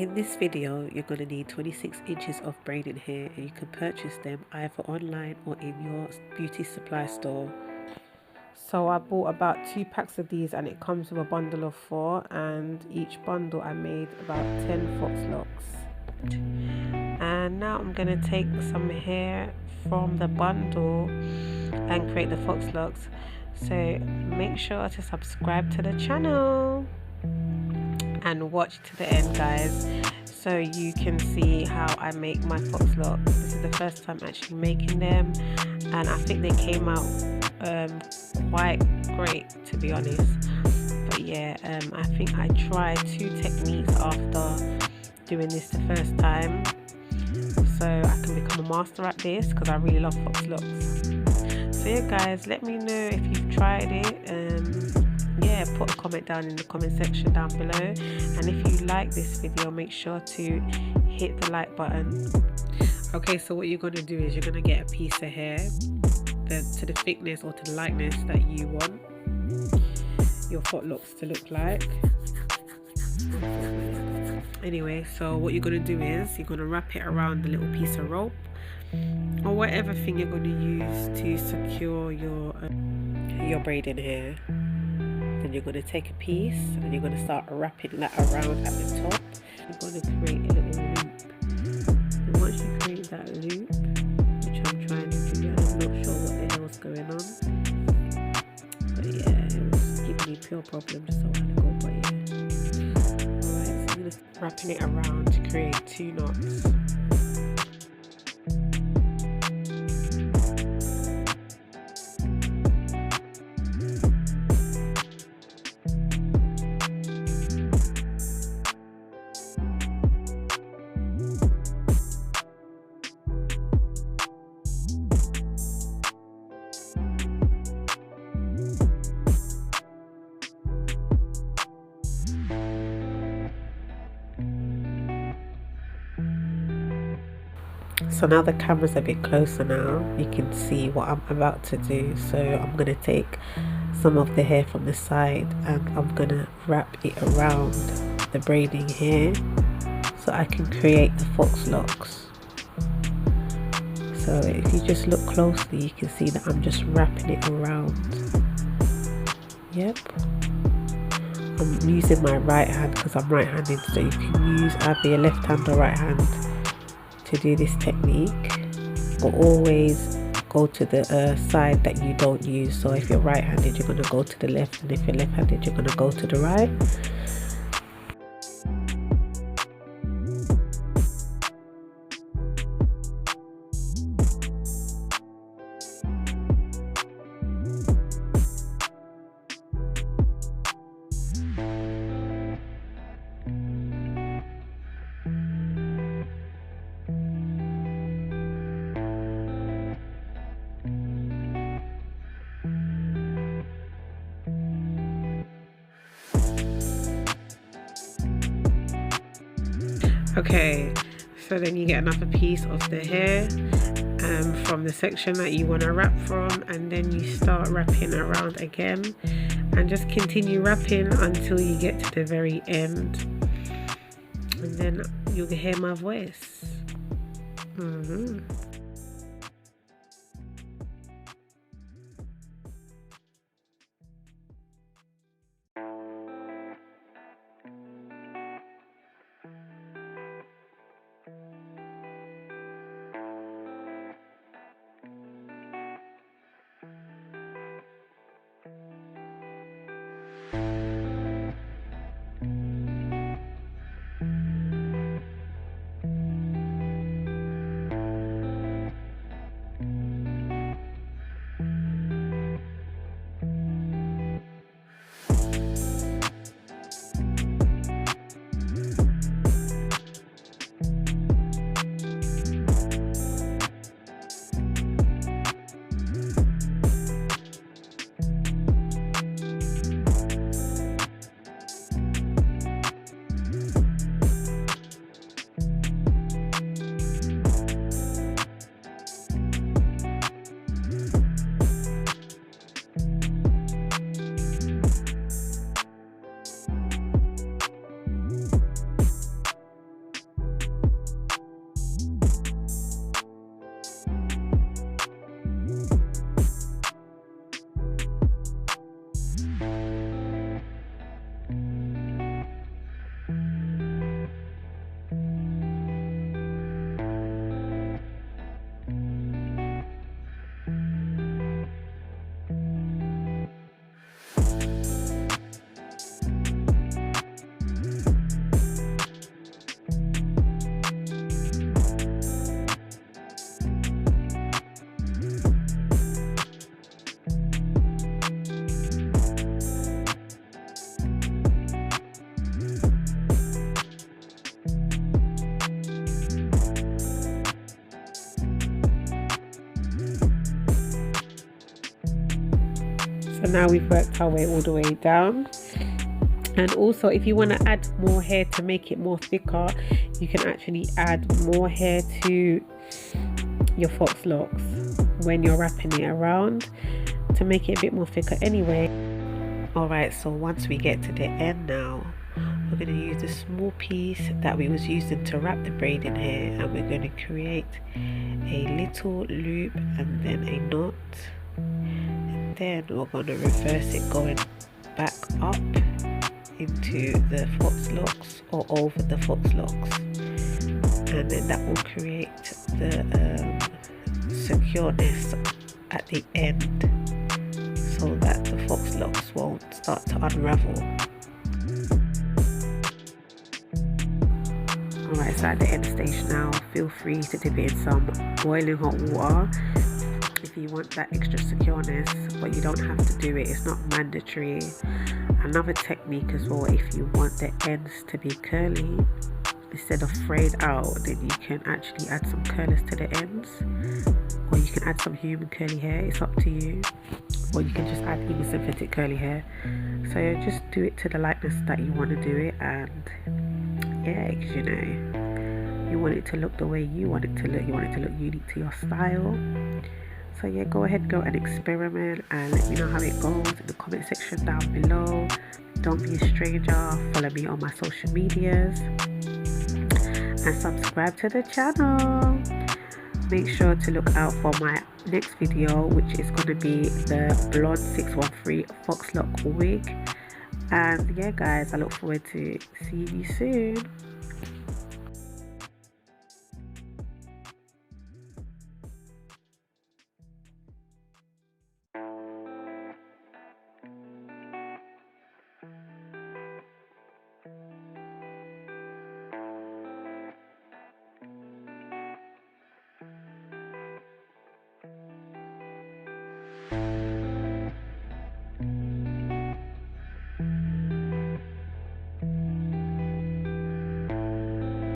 In this video, you're going to need 26 inches of braiding hair, and you can purchase them either online or in your beauty supply store. So I bought about 2 packs of these, and it comes with a bundle of 4, and each bundle I made about 10 fox locks. And now I'm going to take some hair from the bundle and create the fox locks. So make sure to subscribe to the channel and watch to the end, guys, so you can see how I make my fox locks. This is the first time actually making them, and I think they came out quite great, to be honest. But yeah, I think I tried 2 techniques after doing this the first time, so I can become a master at this because I really love fox locks. So yeah, guys, let me know if you've tried it. Yeah, put a comment down in the comment section down below, and if you like this video, make sure to hit the like button. Okay, so what you're going to do is you're going to get a piece of hair to the thickness or to the lightness that you want your fox locks to look like. Anyway, so what you're going to do is you're going to wrap it around the little piece of rope or whatever thing you're going to use to secure your braiding hair. Then you're going to take a piece and you're going to start wrapping that around at the top. You're going to create a little loop. And once you create that loop, which I'm trying to do, and I'm not sure what the hell's going on, but yeah, it was giving me pure problem just a while ago, but yeah. Alright, so I'm going to start wrapping it around to create 2 knots. So now the camera's a bit closer now, you can see what I'm about to do. So I'm going to take some of the hair from the side and I'm going to wrap it around the braiding hair so I can create the fox locks. So if you just look closely, you can see that I'm just wrapping it around. Yep. I'm using my right hand because I'm right-handed, so you can use either your left hand or right hand to do this technique, but always go to the side that you don't use. So if you're right-handed, you're going to go to the left, and if you're left-handed, you're going to go to the right. Okay, so then you get another piece of the hair from the section that you want to wrap from, and then you start wrapping around again and just continue wrapping until you get to the very end, and then you'll hear my voice. So now we've worked our way all the way down. And also, if you want to add more hair to make it more thicker, you can actually add more hair to your fox locks when you're wrapping it around to make it a bit more thicker anyway. Alright, so once we get to the end now, we're going to use the small piece that we was using to wrap the braiding hair, and we're going to create a little loop and then a knot, and then we're going to reverse it going back up into the fox locks or over the fox locks, and then that will create the secureness at the end so that the fox locks won't start to unravel. Alright, so at the end stage now, feel free to dip it in some boiling hot water if you want that extra secureness, but you don't have to do it, it's not mandatory. Another technique as well, if you want the ends to be curly instead of frayed out, then you can actually add some curlers to the ends, or you can add some human curly hair, it's up to you, or you can just add even synthetic curly hair. So just do it to the likeness that you want to do it, and yeah, because you know, you want it to look the way you want it to look, you want it to look unique to your style. So yeah, go ahead, go and experiment, and let me know how it goes in the comment section down below. Don't be a stranger, follow me on my social medias and subscribe to the channel. Make sure to look out for my next video, which is going to be the blonde 613 fox lock wig. And yeah guys, I look forward to seeing you soon.